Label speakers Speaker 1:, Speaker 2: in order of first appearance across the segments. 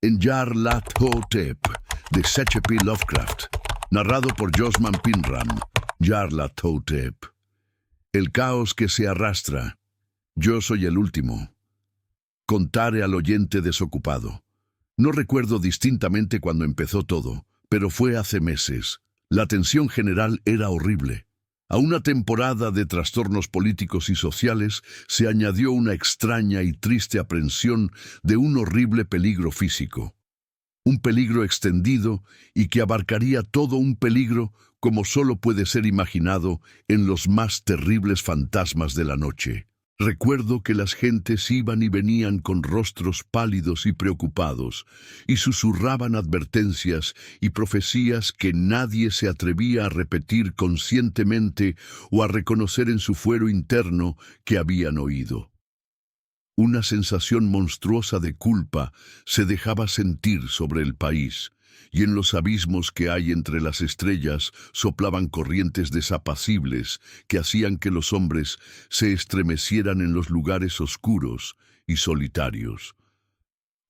Speaker 1: Nyarlathotep, de H.P. Lovecraft, narrado por Josman Pinram. Nyarlathotep. El caos que se arrastra. Yo soy el último. Contaré al oyente desocupado. No recuerdo distintamente cuando empezó todo, pero fue hace meses. La tensión general era horrible. A una temporada de trastornos políticos y sociales se añadió una extraña y triste aprensión de un horrible peligro físico. Un peligro extendido y que abarcaría todo un peligro como solo puede ser imaginado en los más terribles fantasmas de la noche. Recuerdo que las gentes iban y venían con rostros pálidos y preocupados, y susurraban advertencias y profecías que nadie se atrevía a repetir conscientemente o a reconocer en su fuero interno que habían oído. Una sensación monstruosa de culpa se dejaba sentir sobre el país, y en los abismos que hay entre las estrellas soplaban corrientes desapacibles que hacían que los hombres se estremecieran en los lugares oscuros y solitarios.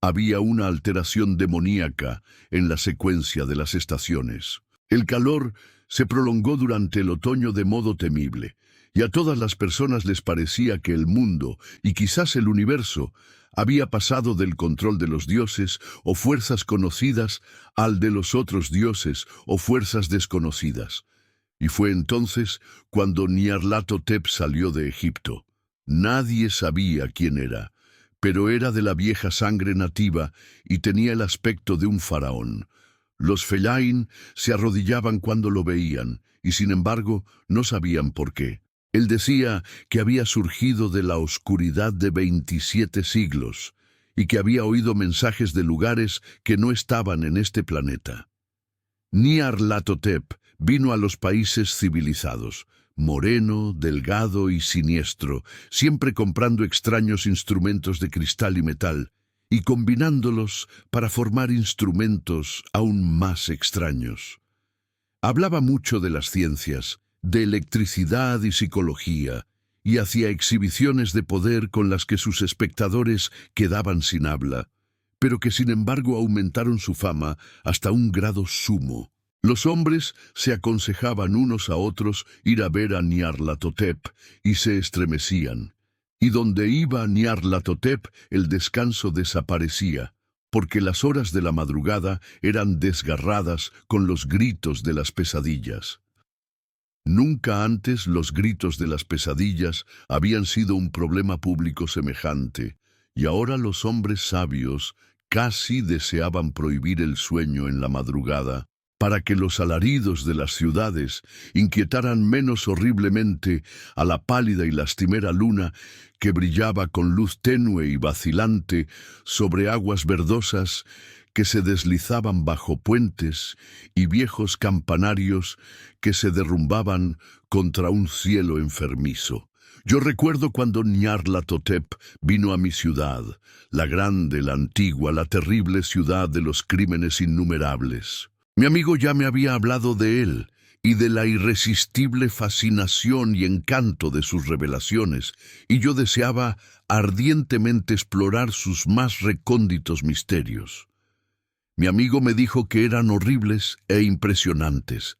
Speaker 1: Había una alteración demoníaca en la secuencia de las estaciones. El calor se prolongó durante el otoño de modo temible, y a todas las personas les parecía que el mundo, y quizás el universo, había pasado del control de los dioses o fuerzas conocidas al de los otros dioses o fuerzas desconocidas. Y fue entonces cuando Nyarlathotep salió de Egipto. Nadie sabía quién era, pero era de la vieja sangre nativa y tenía el aspecto de un faraón. Los fellahin se arrodillaban cuando lo veían, y sin embargo no sabían por qué. Él decía que había surgido de la oscuridad de 27 siglos y que había oído mensajes de lugares que no estaban en este planeta. Nyarlathotep vino a los países civilizados, moreno, delgado y siniestro, siempre comprando extraños instrumentos de cristal y metal y combinándolos para formar instrumentos aún más extraños. Hablaba mucho de las ciencias, de electricidad y psicología, y hacía exhibiciones de poder con las que sus espectadores quedaban sin habla, pero que sin embargo aumentaron su fama hasta un grado sumo. Los hombres se aconsejaban unos a otros ir a ver a Nyarlathotep y se estremecían, y donde iba Nyarlathotep el descanso desaparecía, porque las horas de la madrugada eran desgarradas con los gritos de las pesadillas. Nunca antes los gritos de las pesadillas habían sido un problema público semejante, y ahora los hombres sabios casi deseaban prohibir el sueño en la madrugada, para que los alaridos de las ciudades inquietaran menos horriblemente a la pálida y lastimera luna que brillaba con luz tenue y vacilante sobre aguas verdosas que se deslizaban bajo puentes y viejos campanarios que se derrumbaban contra un cielo enfermizo. Yo recuerdo cuando Nyarlathotep vino a mi ciudad, la grande, la antigua, la terrible ciudad de los crímenes innumerables. Mi amigo ya me había hablado de él y de la irresistible fascinación y encanto de sus revelaciones, y yo deseaba ardientemente explorar sus más recónditos misterios. Mi amigo me dijo que eran horribles e impresionantes,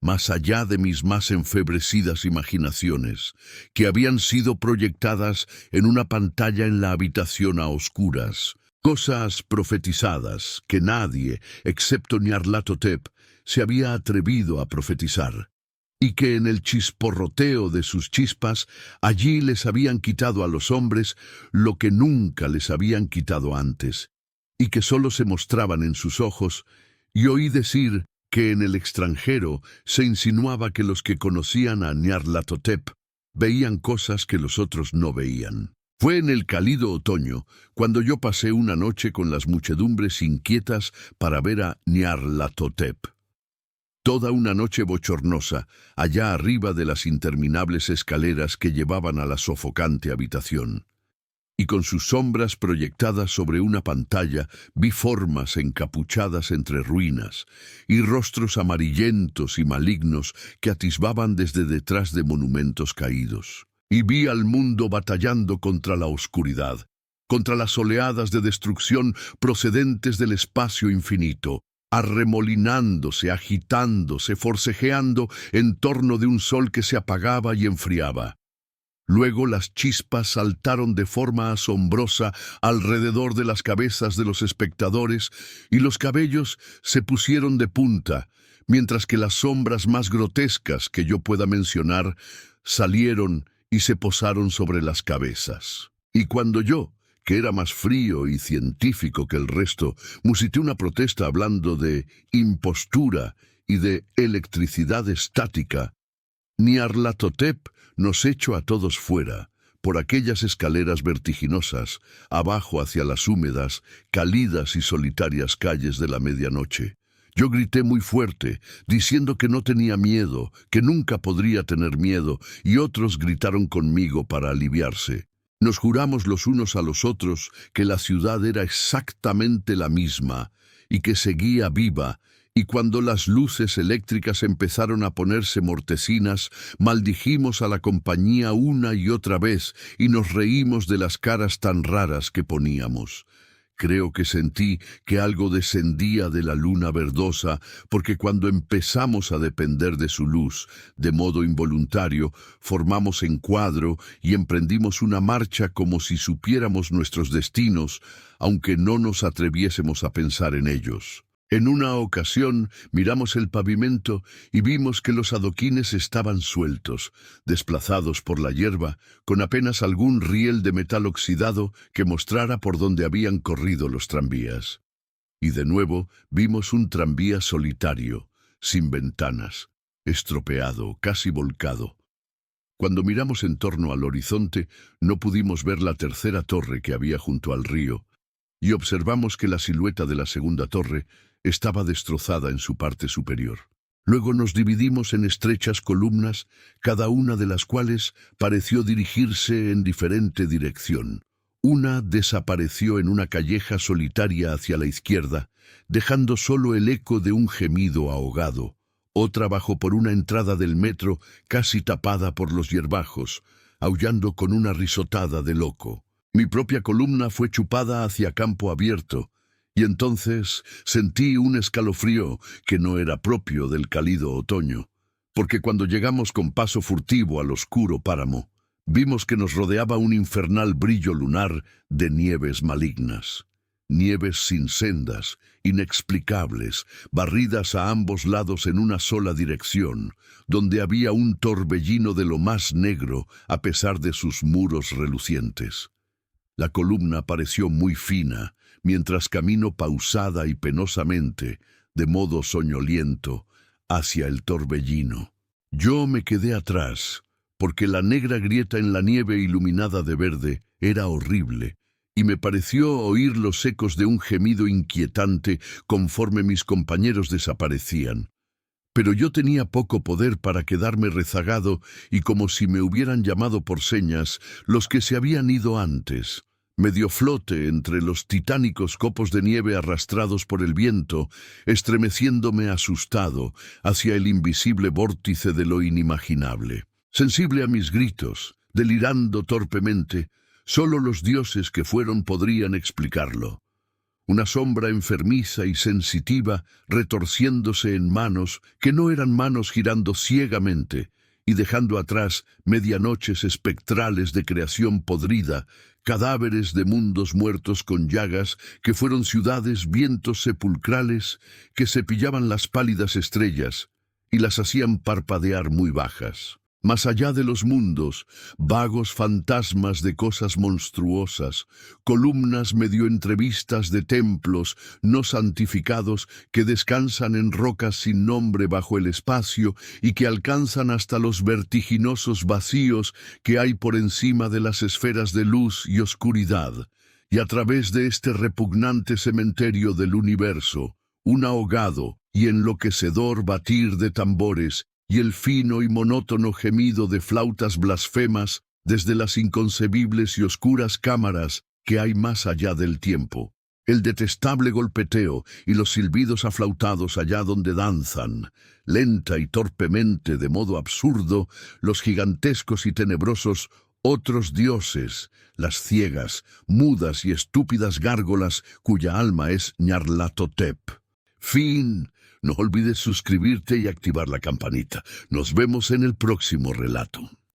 Speaker 1: más allá de mis más enfebrecidas imaginaciones, que habían sido proyectadas en una pantalla en la habitación a oscuras, cosas profetizadas que nadie, excepto Nyarlathotep, se había atrevido a profetizar, y que en el chisporroteo de sus chispas allí les habían quitado a los hombres lo que nunca les habían quitado antes, y que solo se mostraban en sus ojos, y oí decir que en el extranjero se insinuaba que los que conocían a Nyarlathotep veían cosas que los otros no veían. Fue en el cálido otoño cuando yo pasé una noche con las muchedumbres inquietas para ver a Nyarlathotep. Toda una noche bochornosa, allá arriba de las interminables escaleras que llevaban a la sofocante habitación. Y con sus sombras proyectadas sobre una pantalla vi formas encapuchadas entre ruinas y rostros amarillentos y malignos que atisbaban desde detrás de monumentos caídos. Y vi al mundo batallando contra la oscuridad, contra las oleadas de destrucción procedentes del espacio infinito, arremolinándose, agitándose, forcejeando en torno de un sol que se apagaba y enfriaba. Luego las chispas saltaron de forma asombrosa alrededor de las cabezas de los espectadores y los cabellos se pusieron de punta, mientras que las sombras más grotescas que yo pueda mencionar salieron y se posaron sobre las cabezas. Y cuando yo, que era más frío y científico que el resto, musité una protesta hablando de impostura y de electricidad estática, Nyarlathotep nos echó a todos fuera, por aquellas escaleras vertiginosas, abajo hacia las húmedas, cálidas y solitarias calles de la medianoche. Yo grité muy fuerte, diciendo que no tenía miedo, que nunca podría tener miedo, y otros gritaron conmigo para aliviarse. Nos juramos los unos a los otros que la ciudad era exactamente la misma y que seguía viva, y cuando las luces eléctricas empezaron a ponerse mortecinas, maldijimos a la compañía una y otra vez y nos reímos de las caras tan raras que poníamos. Creo que sentí que algo descendía de la luna verdosa, porque cuando empezamos a depender de su luz, de modo involuntario, formamos encuadro y emprendimos una marcha como si supiéramos nuestros destinos, aunque no nos atreviésemos a pensar en ellos. En una ocasión miramos el pavimento y vimos que los adoquines estaban sueltos, desplazados por la hierba, con apenas algún riel de metal oxidado que mostrara por dónde habían corrido los tranvías. Y de nuevo vimos un tranvía solitario, sin ventanas, estropeado, casi volcado. Cuando miramos en torno al horizonte, no pudimos ver la tercera torre que había junto al río, y observamos que la silueta de la segunda torre estaba destrozada en su parte superior. Luego nos dividimos en estrechas columnas, cada una de las cuales pareció dirigirse en diferente dirección. Una desapareció en una calleja solitaria hacia la izquierda, dejando solo el eco de un gemido ahogado. Otra bajó por una entrada del metro casi tapada por los hierbajos, aullando con una risotada de loco. Mi propia columna fue chupada hacia campo abierto, y entonces sentí un escalofrío que no era propio del cálido otoño, porque cuando llegamos con paso furtivo al oscuro páramo, vimos que nos rodeaba un infernal brillo lunar de nieves malignas. Nieves sin sendas, inexplicables, barridas a ambos lados en una sola dirección, donde había un torbellino de lo más negro a pesar de sus muros relucientes. La columna pareció muy fina, mientras camino pausada y penosamente, de modo soñoliento, hacia el torbellino. Yo me quedé atrás, porque la negra grieta en la nieve iluminada de verde era horrible, y me pareció oír los ecos de un gemido inquietante conforme mis compañeros desaparecían. Pero yo tenía poco poder para quedarme rezagado y como si me hubieran llamado por señas los que se habían ido antes. Medio flote entre los titánicos copos de nieve arrastrados por el viento, estremeciéndome asustado hacia el invisible vórtice de lo inimaginable. Sensible a mis gritos, delirando torpemente, solo los dioses que fueron podrían explicarlo. Una sombra enfermiza y sensitiva retorciéndose en manos que no eran manos girando ciegamente y dejando atrás medianoches espectrales de creación podrida, cadáveres de mundos muertos con llagas que fueron ciudades, vientos sepulcrales que cepillaban las pálidas estrellas y las hacían parpadear muy bajas. Más allá de los mundos, vagos fantasmas de cosas monstruosas, columnas medio entrevistas de templos no santificados que descansan en rocas sin nombre bajo el espacio y que alcanzan hasta los vertiginosos vacíos que hay por encima de las esferas de luz y oscuridad, y a través de este repugnante cementerio del universo, un ahogado y enloquecedor batir de tambores y el fino y monótono gemido de flautas blasfemas desde las inconcebibles y oscuras cámaras que hay más allá del tiempo. El detestable golpeteo y los silbidos aflautados allá donde danzan, lenta y torpemente, de modo absurdo, los gigantescos y tenebrosos Otros dioses, las ciegas, mudas y estúpidas gárgolas cuya alma es Nyarlathotep. Fin. No olvides suscribirte y activar la campanita. Nos vemos en el próximo relato.